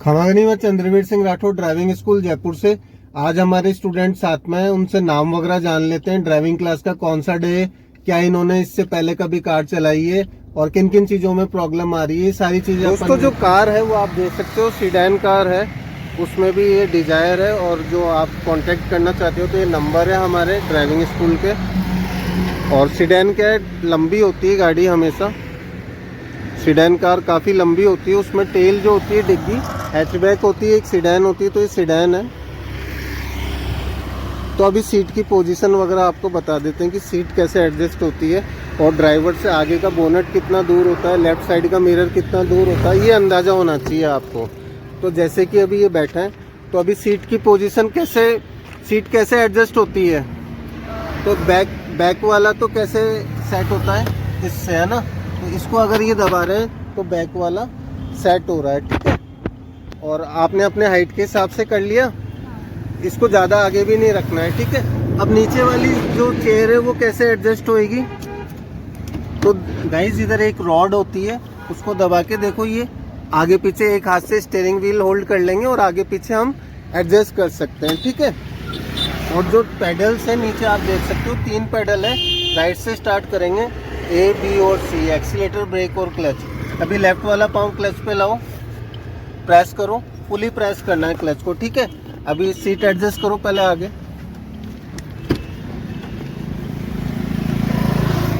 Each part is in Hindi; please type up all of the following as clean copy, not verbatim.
खमागनी में चंद्रवीर सिंह राठौर ड्राइविंग स्कूल जयपुर से। आज हमारे स्टूडेंट साथ में हैं, उनसे नाम वगैरह जान लेते हैं, ड्राइविंग क्लास का कौन सा डे है, क्या इन्होंने इससे पहले कभी कार चलाई है और किन किन चीजों में प्रॉब्लम आ रही है, सारी चीजें। दोस्तों जो कार है वो आप देख सकते हो, सीडान कार है, उसमें भी ये डिजायर है। और जो आप कांटेक्ट करना चाहते हो तो ये नंबर है हमारे ड्राइविंग स्कूल के। और सीडान क्या है, लंबी होती है गाड़ी हमेशा, सीडान कार काफ़ी लंबी होती है, उसमें टेल जो होती है डिग्गी हैचबैक होती है, एक सीडान होती है, तो ये सीडान है। तो अभी सीट की पोजीशन वगैरह आपको बता देते हैं कि सीट कैसे एडजस्ट होती है और ड्राइवर से आगे का बोनट कितना दूर होता है, लेफ्ट साइड का मिरर कितना दूर होता है, ये अंदाज़ा होना चाहिए आपको। तो जैसे कि अभी ये बैठा है, तो अभी सीट की पोजीशन सीट कैसे एडजस्ट होती है, तो बैक वाला तो कैसे सेट होता है, इससे, है ना। तो इसको अगर ये दबा रहे हैं तो बैक वाला सेट हो रहा है, ठीक है। और आपने अपने हाइट के हिसाब से कर लिया, इसको ज़्यादा आगे भी नहीं रखना है, ठीक है। अब नीचे वाली जो चेयर है वो कैसे एडजस्ट होएगी, तो गाइस इधर एक रॉड होती है, उसको दबा के देखो, ये आगे पीछे एक हाथ से स्टीयरिंग व्हील होल्ड कर लेंगे और आगे पीछे हम एडजस्ट कर सकते हैं, ठीक है। और जो पेडल्स है नीचे आप देख सकते हो, 3 पेडल है, राइट से स्टार्ट करेंगे, A, B और C, एक्सीलेटर, ब्रेक और क्लच। अभी लेफ्ट वाला पाँव क्लच पे लाओ, प्रेस करो, फुली प्रेस करना है क्लच को, ठीक है। अभी सीट एडजस्ट करो पहले आगे,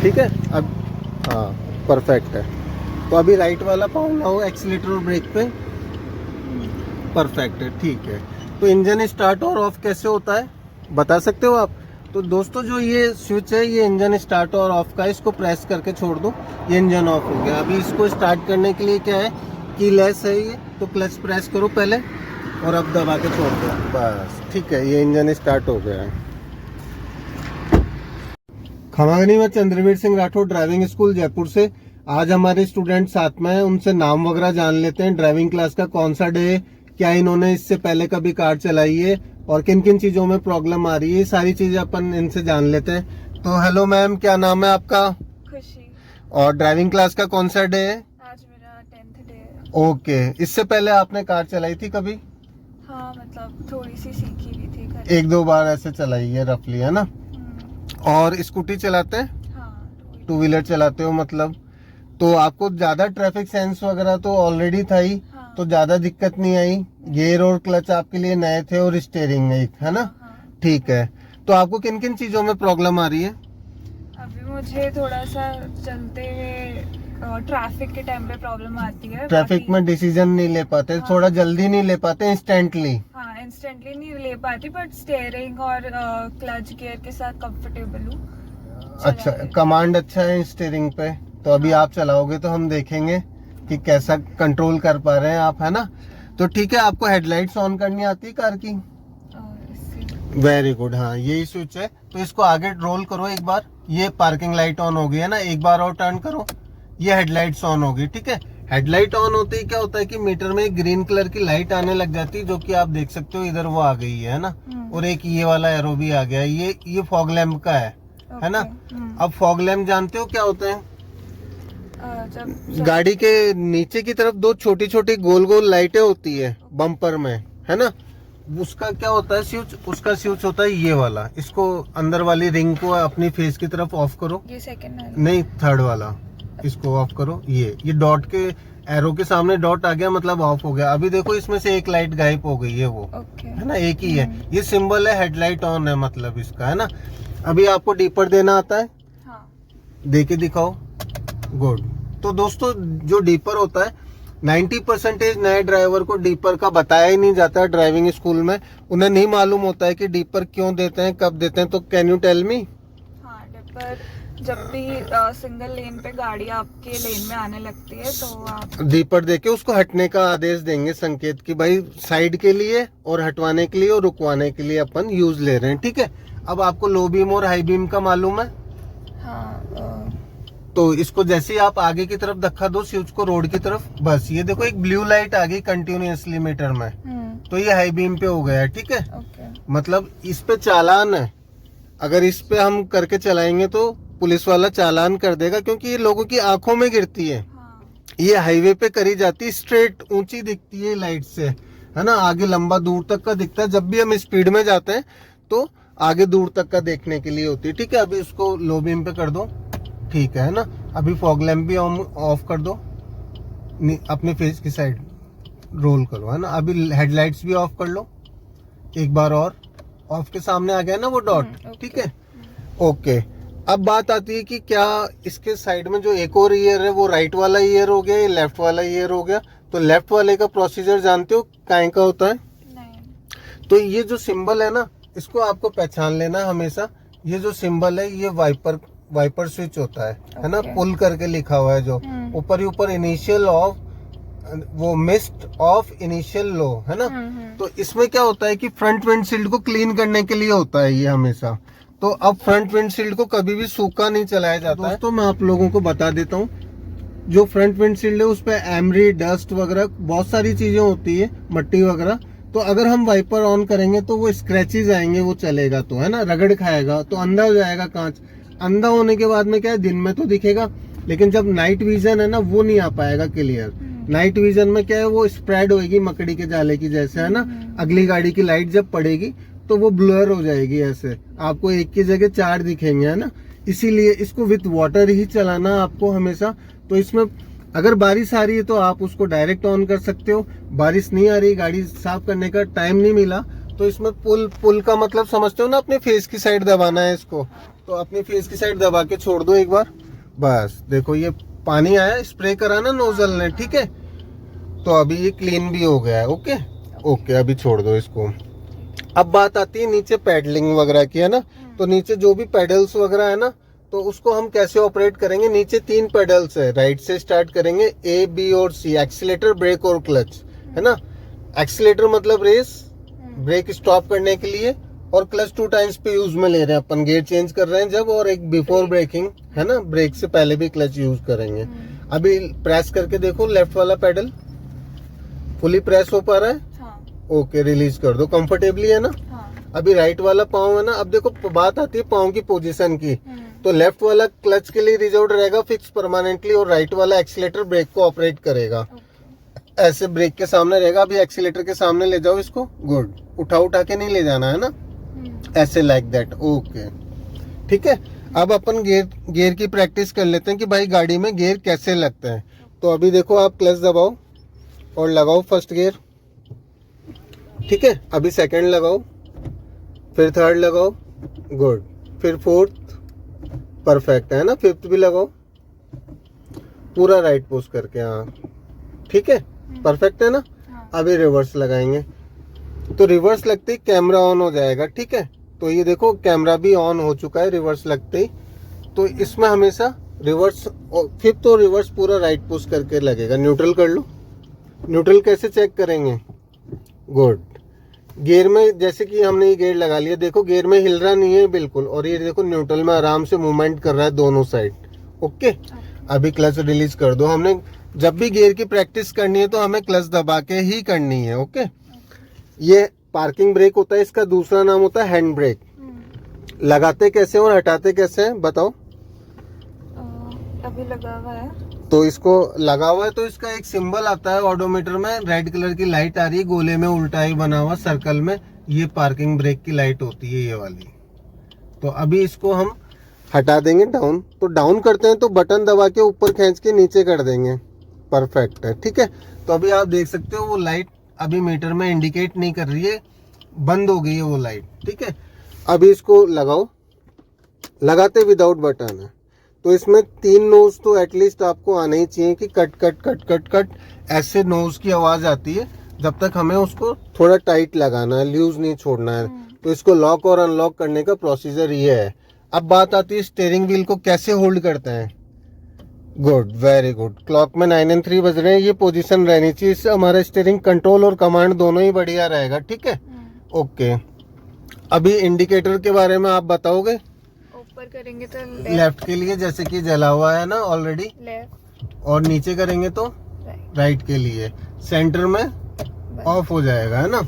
ठीक है। अब हाँ परफेक्ट है। तो अभी राइट वाला पाँव लाओ एक्सीलेटर और ब्रेक पे, परफेक्ट है, ठीक है। तो इंजन स्टार्ट और ऑफ कैसे होता है बता सकते हो आप। तो दोस्तों जो ये स्विच है, ये इंजन स्टार्ट और ऑफ का है, इसको प्रेस करके छोड़ दो, ये इंजन ऑफ हो गया। अभी इसको स्टार्ट करने के लिए क्या है, कीलेस है ये, तो क्लच प्रेस करो पहले और अब दबा के छोड़ दो, बस ठीक है, ये इंजन स्टार्ट हो गया है। खमागनी में चंद्रवीर सिंह राठौर ड्राइविंग स्कूल जयपुर से। आज हमारे स्टूडेंट साथ में हैं, उनसे नाम वगैरह जान लेते हैं, ड्राइविंग क्लास का कौन सा डे है, क्या इन्होंने इससे पहले कभी कार चलाई है और किन किन चीजों में प्रॉब्लम आ रही है, सारी चीजें अपन इनसे जान लेते हैं। तो हेलो मैम, क्या नाम है आपका? खुशी। और ड्राइविंग क्लास का कौन सा डे है? आज मेरा 10th डे है। ओके, इससे पहले आपने कार चलाई थी कभी? हाँ, मतलब थोड़ी सी सीखी भी थी घर। 1-2 बार ऐसे चलाई है रफली, है ना। और स्कूटी चलाते हैं? हाँ, 2 व्हीलर चलाते हो मतलब। तो आपको ज्यादा ट्रैफिक सेंस वगैरह तो ऑलरेडी था ही, हाँ। तो ज्यादा दिक्कत नहीं आई। गियर और क्लच आपके लिए नए थे और स्टीयरिंग एक, है ना। हाँ। ठीक है। तो आपको किन किन चीजों में प्रॉब्लम आ रही है? अभी मुझे थोड़ा सा चलते हुए ट्रैफिक के टाइम पे प्रॉब्लम आती है। ट्रैफिक में डिसीजन नहीं ले पाते, हाँ। थोड़ा जल्दी नहीं ले पाते, इंस्टेंटली। हाँ, इंस्टेंटली नहीं ले पाती, बट स्टीयरिंग और क्लच गियर के साथ कंफर्टेबल हूँ। अच्छा, कमांड अच्छा है स्टीयरिंग पे, तो अभी आप चलाओगे तो हम देखेंगे कि कैसा कंट्रोल कर पा रहे हैं आप, है ना। तो ठीक है, आपको हेडलाइट्स ऑन करनी आती है कार की? वेरी गुड, हाँ यही स्विच है। तो इसको आगे रोल करो एक बार, ये पार्किंग लाइट ऑन हो गई है ना, एक बार और टर्न करो, ये हेडलाइट्स ऑन हो गई, ठीक है। हेडलाइट ऑन होते ही क्या होता है कि मीटर में एक ग्रीन कलर की लाइट आने लग जाती है, जो कि आप देख सकते हो इधर वो आ गई है ना। और एक ये वाला एरो भी आ गया, ये फॉग लैम्प का है ना। अब फॉग लैम्प जानते हो क्या होता है? गाड़ी के नीचे की तरफ 2 छोटी छोटी गोल गोल लाइटें होती है बम्पर में, है ना। उसका क्या होता है स्विच, उसका स्विच होता है ये वाला। इसको अंदर वाली रिंग को अपनी फेस की तरफ ऑफ करो, ये सेकंड नहीं थर्ड वाला, इसको ऑफ करो। ये डॉट के एरो के सामने डॉट आ गया, मतलब ऑफ हो गया। अभी देखो इसमें से एक लाइट गायब हो गई है, वो है ना, एक ही है। ये सिंबल है हेडलाइट ऑन है, मतलब इसका, है ना। अभी आपको डीपर देना आता है? हाँ। दे के दिखाओ, गुड। तो दोस्तों जो डीपर होता है, 90% नए ड्राइवर को डीपर का बताया ही नहीं जाता है ड्राइविंग स्कूल में। उन्हें नहीं मालूम होता है कि डीपर क्यों देते हैं, कब देते हैं। तो कैन यू टेल मी? हाँ, डीपर जब भी सिंगल लेन पे गाड़ी आपके लेन में आने लगती है तो आप डीपर देके उसको हटने का आदेश देंगे, संकेत कि भाई साइड के लिए और हटवाने के लिए और रुकवाने के लिए अपन यूज ले रहे हैं, ठीक है। अब आपको लो बीम और हाई बीम का मालूम है? हाँ। तो इसको जैसे ही आप आगे की तरफ धक्का दो स्विच को रोड की तरफ, बस ये देखो एक ब्लू लाइट आ गई कंटिन्यूअसली मीटर में, तो ये हाई बीम पे हो गया, ठीक है। मतलब इस पे चालान है, अगर इस पे हम करके चलाएंगे तो पुलिस वाला चालान कर देगा, क्योंकि ये लोगों की आंखों में गिरती है, ये हाईवे पे करी जाती है, स्ट्रेट ऊंची दिखती है लाइट से, है ना, आगे लंबा दूर तक का दिखता है। जब भी हम स्पीड में जाते हैं तो आगे दूर तक का देखने के लिए होती है। ठीक है, अभी इसको लो बीम पे कर दो, ठीक है ना। अभी फॉग लैम्प भी ऑफ कर दो, अपने फेस की साइड रोल करो, है ना। अभी हेडलाइट्स भी ऑफ कर लो एक बार और, ऑफ के सामने आ गया ना वो डॉट, ठीक है, ओके। अब बात आती है कि क्या इसके साइड में जो एक और ईयर है वो राइट वाला ईयर हो गया या लेफ्ट वाला ईयर हो गया। तो लेफ्ट वाले का प्रोसीजर जानते हो काहे का होता है? नहीं। तो ये जो सिंबल है ना, इसको आपको पहचान लेना हमेशा। ये जो सिंबल है ये वाइपर स्विच होता है ना, पुल करके लिखा हुआ है जो ऊपर ही ऊपर, इनिशियल ऑफ वो मिस्ट ऑफ इनिशियल लो, है ना। तो इसमें क्या होता है कि फ्रंट विंडशील्ड को क्लीन करने के लिए होता है ये हमेशा। तो अब फ्रंट विंडशील्ड को कभी भी सूखा नहीं चलाया जाता है। दोस्तों मैं आप लोगों को बता देता हूँ, जो फ्रंट विंडशील्ड है उस पे एमरी, डस्ट वगैरह बहुत सारी चीजें होती है, मट्टी वगैरह। तो अगर हम वाइपर ऑन करेंगे तो वो स्क्रैचेज आएंगे, वो चलेगा तो, है ना, रगड़ खाएगा तो अंधा हो जाएगा कांच। अंधा होने के बाद में क्या है, दिन में तो दिखेगा, लेकिन जब नाइट विजन है ना वो नहीं आ पाएगा क्लियर। नाइट विजन में क्या है, वो स्प्रेड होएगी मकड़ी के जाले की जैसे, है ना। अगली गाड़ी की लाइट जब पड़ेगी तो वो ब्लर हो जाएगी, ऐसे आपको एक की जगह चार दिखेंगे, है ना। इसीलिए इसको विथ वाटर ही चलाना आपको हमेशा। तो इसमें अगर बारिश आ रही है तो आप उसको डायरेक्ट ऑन कर सकते हो, बारिश नहीं आ रही, गाड़ी साफ करने का टाइम नहीं मिला, तो इसमें पुल का मतलब समझते हो ना, अपने फेस की साइड दबाना है इसको। तो अपनी फेस की साइड दबा के छोड़ दो एक बार, बस देखो ये पानी आया, स्प्रे करा ना नोजल ने, ठीक है। तो अभी ये क्लीन भी हो गया है, ओके ओके। अभी छोड़ दो इसको। अब बात आती है नीचे पैडलिंग वगैरह की, है ना। तो नीचे जो भी पेडल्स वगैरह है ना, तो उसको हम कैसे ऑपरेट करेंगे। नीचे 3 पेडल्स है, राइट से स्टार्ट करेंगे, ए, बी और सी, एक्सीलेटर, ब्रेक और क्लच, है ना। एक्सीलेटर मतलब रेस, ब्रेक स्टॉप करने के लिए, और क्लच 2 टाइम्स पे यूज में ले रहे हैं अपन, गियर चेंज कर रहे हैं जब, और एक बिफोर ब्रेकिंग, है ना, ब्रेक से पहले भी क्लच यूज करेंगे। अभी प्रेस करके देखो, लेफ्ट वाला पेडल फुली प्रेस हो पा रहा है, ओके, रिलीज कर दो, कंफर्टेबली, है ना। अभी राइट वाला पाँव है ना, अब देखो बात आती है पाँव की पोजीशन की। तो लेफ्ट वाला क्लच के लिए रिजर्व रहेगा फिक्स परमानेंटली, और राइट वाला एक्सीलेटर ब्रेक को ऑपरेट करेगा, ऐसे ब्रेक के सामने रहेगा। अभी एक्सीलेटर के सामने ले जाओ इसको, गुड, उठा के नहीं ले जाना, है ना, ऐसे लाइक दैट, ओके, ठीक है। अब अपन गियर की प्रैक्टिस कर लेते हैं कि भाई गाड़ी में गियर कैसे लगते हैं। तो अभी देखो, आप क्लच दबाओ और लगाओ फर्स्ट गियर, ठीक है। अभी सेकंड लगाओ, फिर थर्ड लगाओ, गुड, फिर फोर्थ, परफेक्ट, है ना। फिफ्थ भी लगाओ, पूरा राइट पुश करके, हाँ, ठीक है, परफेक्ट है ना। अभी रिवर्स लगाएंगे, तो रिवर्स लगते ही कैमरा ऑन हो जाएगा, ठीक है। तो ये देखो कैमरा भी ऑन हो चुका है रिवर्स लगते ही। तो इसमें हमेशा रिवर्स, फिफ्थ और रिवर्स पूरा राइट पुश करके लगेगा। न्यूट्रल कर लो, न्यूट्रल कैसे चेक करेंगे, गुड। गियर में जैसे कि हमने ये गियर लगा लिया, देखो गियर में हिल रहा नहीं है बिल्कुल, और ये देखो न्यूट्रल में आराम से मूवमेंट कर रहा है दोनों साइड, ओके। अभी क्लच रिलीज कर दो। हमने जब भी गियर की प्रैक्टिस करनी है तो हमें क्लच दबा के ही करनी है, ओके। ये पार्किंग ब्रेक होता है, इसका दूसरा नाम होता है हैंड ब्रेक। लगाते कैसे और हटाते कैसे हैं बताओ। अभी लगा हुआ है, तो इसको लगा हुआ है तो इसका एक सिंबल आता है ऑडोमीटर में, रेड कलर की लाइट आ रही है, गोले में उल्टा ही बना हुआ सर्कल में, ये पार्किंग ब्रेक की लाइट होती है, ये वाली। तो अभी इसको हम हटा देंगे डाउन। तो डाउन करते हैं तो बटन दबा के ऊपर खींच के नीचे कर देंगे, परफेक्ट है, ठीक है। तो अभी आप देख सकते हो वो लाइट अभी मीटर में इंडिकेट नहीं कर रही है, बंद हो गई है वो लाइट, ठीक है। अभी इसको लगाओ, लगाते विदाउट बटन है। तो इसमें 3 नोज तो एटलीस्ट आपको आने ही चाहिए कि cut cut cut cut cut ऐसे नोज की आवाज आती है, जब तक हमें उसको थोड़ा टाइट लगाना है, लूज नहीं छोड़ना है। तो इसको लॉक और अनलॉक करने का प्रोसीजर ये है। अब बात आती है स्टीयरिंग व्हील को कैसे होल्ड करते हैं, गुड, वेरी गुड। क्लॉक में 9 और 3 बज रहे हैं, ये पोजीशन रहनी चाहिए, इससे हमारा स्टीयरिंग कंट्रोल और कमांड दोनों ही बढ़िया रहेगा, ठीक है, ओके। अभी इंडिकेटर के बारे में आप बताओगे। ऊपर करेंगे तो लेफ्ट के लिए, जैसे कि जला हुआ है ना ऑलरेडी, लेफ्ट, और नीचे करेंगे तो राइट के लिए, सेंटर में ऑफ हो जाएगा, है ना।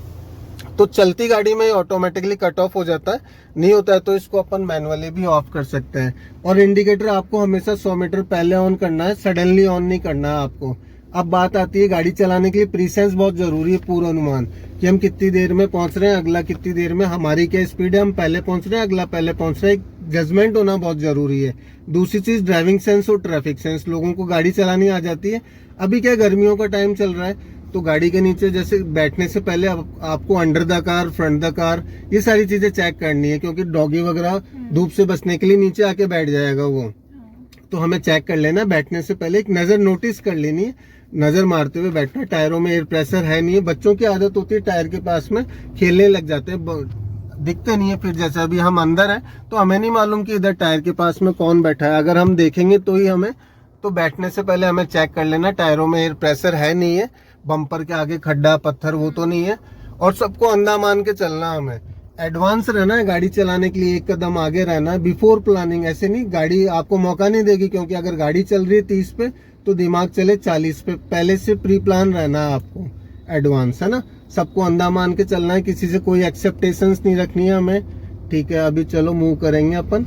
तो चलती गाड़ी में ऑटोमेटिकली कट ऑफ हो जाता है, नहीं होता है तो इसको अपन मैनुअली भी ऑफ कर सकते हैं। और इंडिकेटर आपको हमेशा 100 मीटर पहले ऑन करना है, सडनली ऑन नहीं करना है आपको। अब बात आती है गाड़ी चलाने के लिए प्रीसेंस बहुत जरूरी है, पूर्वानुमान कि हम कितनी देर में पहुंच रहे हैं, अगला कितनी देर में, हमारी क्या स्पीड है, हम पहले पहुंच रहे हैं, अगला पहले पहुंच रहे हैं, जजमेंट होना बहुत जरूरी है। दूसरी चीज ड्राइविंग सेंस और ट्रैफिक सेंस, लोगों को गाड़ी चलानी आ जाती है। अभी क्या गर्मियों का टाइम चल रहा है तो गाड़ी के नीचे जैसे बैठने से पहले आपको under the car, front the car, ये सारी चीजें चेक करनी है, क्योंकि डॉगी वगैरह धूप से बचने के लिए नीचे आके बैठ जाएगा वो, तो हमें चेक कर लेना बैठने से पहले, एक नजर नोटिस कर लेनी है, नजर मारते हुए बैठना। टायरों में एयर प्रेशर है नहीं है, बच्चों की आदत होती है टायर के पास में खेलने लग जाते हैं, दिखते नहीं है, फिर जैसे अभी हम अंदर हैं तो हमें नहीं मालूम कि इधर टायर के पास में कौन बैठा है, अगर हम देखेंगे तो ही हमें, तो बैठने से पहले हमें चेक कर लेना टायरों में एयर प्रेशर है नहीं है, बम्पर के आगे खड्डा पत्थर वो तो नहीं है, और सबको अंधा मान के चलना, हमें एडवांस रहना है गाड़ी चलाने के लिए, एक कदम आगे रहना है बिफोर प्लानिंग। ऐसे नहीं, गाड़ी आपको मौका नहीं देगी, क्योंकि अगर गाड़ी चल रही है 30 पे तो दिमाग चले 40 पे, पहले से प्री प्लान रहना है आपको, एडवांस है ना, सबको अंधा मान के चलना है, किसी से कोई एक्सेप्टेशंस नहीं रखनी है हमें, ठीक है। अभी चलो मूव करेंगे अपन,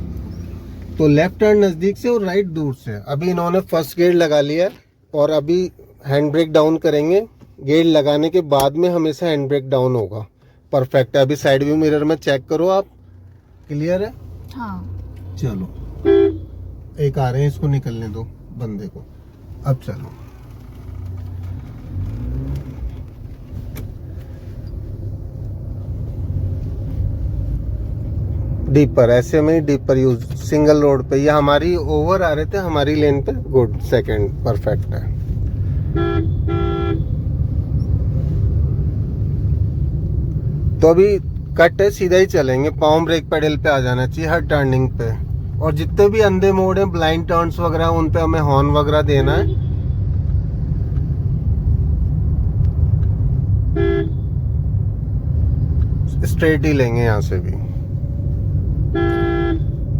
तो लेफ्ट टर्न नजदीक से और राइट दूर से। अभी इन्होंने फर्स्ट गियर लगा लिया और अभी हैंड ब्रेक डाउन करेंगे, गियर लगाने के बाद में हमेशा हैंड ब्रेक डाउन होगा, परफेक्ट है। अभी साइड व्यू मिरर में चेक करो आप, क्लियर है? हाँ। चलो एक आ रहे हैं, इसको निकलने दो बंदे को, अब चलो। डीपर, ऐसे में डीपर यूज, सिंगल रोड पे, ये हमारी ओवर आ रहे थे हमारी लेन पे, गुड, सेकंड परफेक्ट है। तो अभी कट है, सीधा ही चलेंगे, पाँव ब्रेक पेडल पे आ जाना चाहिए हर टर्निंग पे, और जितने भी अंधे मोड़ हैं, ब्लाइंड टर्न्स वगैरह, उन पे हमें हॉर्न वगैरह देना है। स्ट्रेट ही लेंगे यहाँ से भी,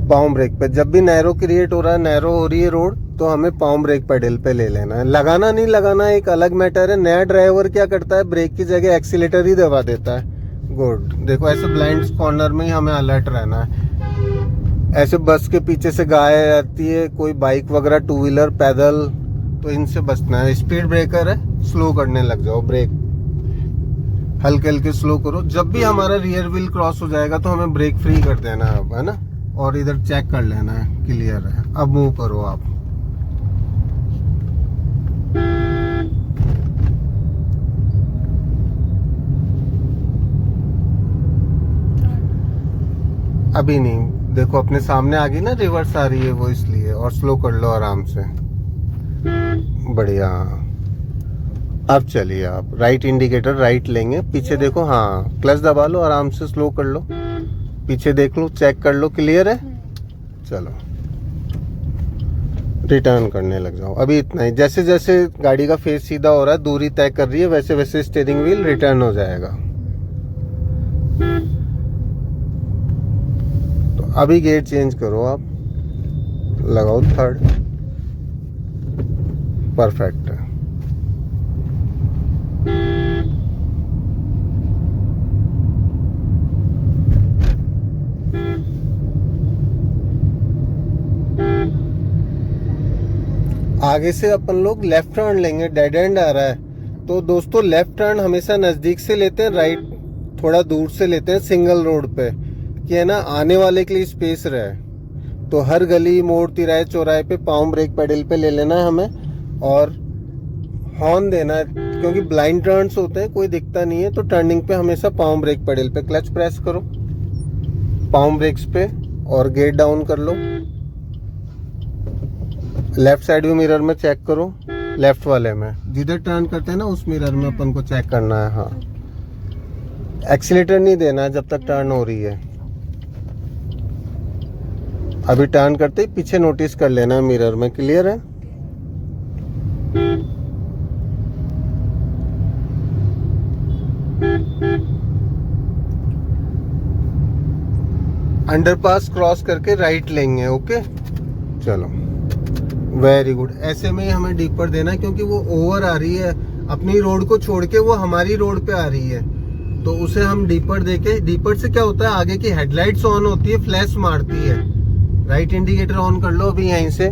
पाँव ब्रेक पे। जब भी नैरो क्रिएट हो रहा है, नैरो हो रही है रोड, तो हमें पाँव ब्रेक पेडल पे ले लेना है। लगाना नहीं लगाना एक अलग मैटर है। नया ड्राइवर क्या करता है, ब्रेक की जगह एक्सीलेटर ही दबा देता है। गुड, देखो ऐसे ब्लाइंड कॉर्नर में ही हमें अलर्ट रहना है। ऐसे बस के पीछे से गाय आती है, कोई बाइक वगैरह, टू व्हीलर, पैदल, तो इनसे बचना है। स्पीड ब्रेकर है, स्लो करने लग जाओ, ब्रेक हल्के हल्के स्लो करो। जब भी हमारा रियर व्हील क्रॉस हो जाएगा तो हमें ब्रेक फ्री कर देना है, अब है ना, और इधर चेक कर लेना है, क्लियर है। अब मूव करो आप, अभी नहीं, देखो अपने सामने आ गई ना, रिवर्स आ रही है वो इसलिए, और स्लो कर लो आराम से, बढ़िया। अब चलिए आप, राइट इंडिकेटर राइट लेंगे, पीछे देखो, हाँ क्लच दबा लो, आराम से स्लो कर लो, पीछे देख लो, चेक कर लो, क्लियर है। चलो रिटर्न करने लग जाओ। अभी इतना ही, जैसे जैसे गाड़ी का फेस सीधा हो रहा है, दूरी तय कर रही है, वैसे वैसे स्टीयरिंग व्हील रिटर्न हो जाएगा। तो अभी गियर चेंज करो आप, लगाओ थर्ड, परफेक्ट है। आगे से अपन लोग लेफ्ट टर्न लेंगे, डेड एंड आ रहा है, तो दोस्तों लेफ्ट टर्न हमेशा नजदीक से लेते हैं, राइट थोड़ा दूर से लेते हैं, सिंगल रोड पे, कि है ना आने वाले के लिए स्पेस रहे। तो हर गली, मोड़, तिराहे, चौराहे पे पाँव ब्रेक पेडल पे ले लेना है हमें, और हॉर्न देना है, क्योंकि ब्लाइंड टर्न्स होते हैं, कोई दिखता नहीं है, तो टर्निंग पे हमेशा पाँव ब्रेक पेडल पे, क्लच प्रेस करो पाँव ब्रेक्स पे और गियर डाउन कर लो। लेफ्ट साइड व्यू मिरर में चेक करो, लेफ्ट वाले में जिधर टर्न करते हैं ना उस मिरर में अपन को चेक करना है। हाँ, एक्सीलेटर नहीं देना है जब तक टर्न हो रही है। अभी टर्न करते ही पीछे नोटिस कर लेना है मिरर में, क्लियर है। अंडरपास क्रॉस करके राइट लेंगे, ओके चलो, वेरी गुड। ऐसे में ही हमें डीपर देना है, क्योंकि वो ओवर आ रही है, अपनी रोड को छोड़ के वो हमारी रोड पे आ रही है, तो उसे हम डीपर देके, डीपर से क्या होता है आगे की हेडलाइट्स ऑन होती है, फ्लैश मारती है। राइट इंडिकेटर ऑन कर लो अभी यहीं से,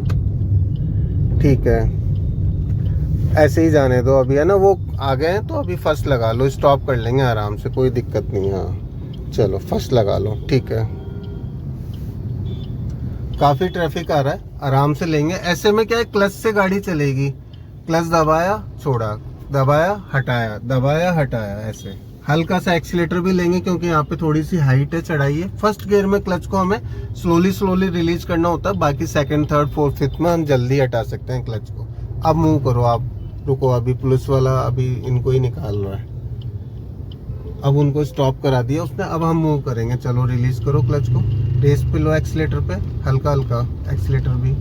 ठीक है, ऐसे ही जाने दो अभी, है ना, वो आ गए हैं तो अभी फर्स्ट लगा लो, स्टॉप कर लेंगे आराम से, कोई दिक्कत नहीं। हाँ चलो फर्स्ट लगा लो, ठीक है। काफ़ी ट्रैफिक आ रहा है, आराम से लेंगे। ऐसे में क्या है, क्लच से गाड़ी चलेगी, क्लच दबाया छोड़ा, दबाया हटाया, दबाया हटाया, ऐसे। हल्का सा एक्सीलेटर भी लेंगे क्योंकि यहाँ पे थोड़ी सी हाइट है, चढ़ाई है। फर्स्ट गियर में क्लच को हमें स्लोली रिलीज करना होता है, बाकी सेकंड थर्ड फोर्थ फिफ्थ में हम जल्दी हटा सकते हैं क्लच को। अब मूव करो, आप रुको, अभी पुलिस वाला अभी इनको ही निकाल रहा है। अब उनको स्टॉप करा दिया उसने, अब हम मूव करेंगे। चलो रिलीज करो क्लच को, रेस पे लो एक्सीलेटर पे, हल्का हल्का एक्सीलेटर भी,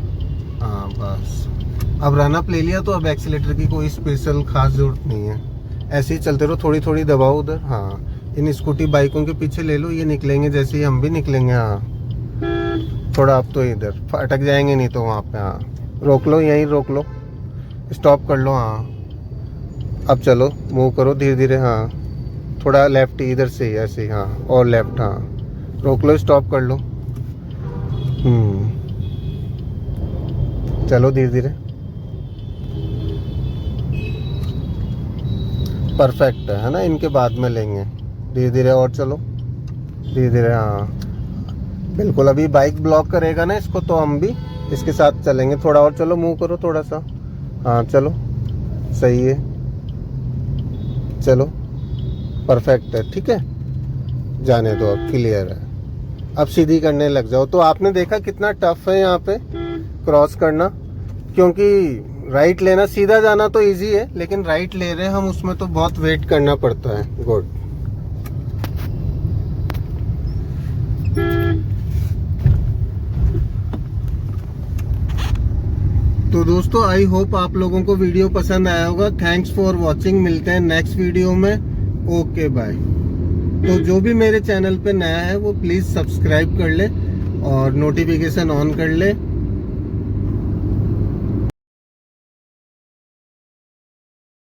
हाँ बस। अब रन अप ले लिया तो अब एक्सीलेटर की कोई स्पेशल खास जरूरत नहीं है, ऐसे ही चलते रहो, थोड़ी थोड़ी दबाओ उधर। हाँ इन स्कूटी बाइकों के पीछे ले लो, ये निकलेंगे जैसे ही हम भी निकलेंगे। हाँ थोड़ा अब तो इधर अटक जाएंगे नहीं तो वहाँ पे। हाँ रोक लो, यहीं रोक लो, स्टॉप कर लो। हाँ अब चलो मूव करो धीरे धीरे। हाँ थोड़ा लेफ्ट इधर से ही ऐसे ही, हाँ और लेफ्ट, हाँ रोक लो, स्टॉप कर लो। चलो धीरे धीरे, परफेक्ट है ना, इनके बाद में लेंगे धीरे धीरे, और चलो धीरे धीरे। हाँ बिल्कुल, अभी बाइक ब्लॉक करेगा ना इसको, तो हम भी इसके साथ चलेंगे। थोड़ा और चलो, मूव करो थोड़ा सा। हाँ चलो सही है, चलो परफेक्ट है, ठीक है, जाने दो, अब क्लियर है। अब सीधी करने लग जाओ। तो आपने देखा कितना टफ है यहाँ पे क्रॉस करना, क्योंकि राइट लेना, सीधा जाना तो इजी है, लेकिन राइट ले रहे हैं हम, उसमें तो बहुत वेट करना पड़ता है। गुड। तो दोस्तों आई होप आप लोगों को वीडियो पसंद आया होगा। थैंक्स फॉर वॉचिंग, मिलते हैं नेक्स्ट वीडियो में। Okay bye. तो जो भी मेरे चैनल पे नया है वो प्लीज़ सब्सक्राइब कर ले और नोटिफिकेशन ऑन कर ले।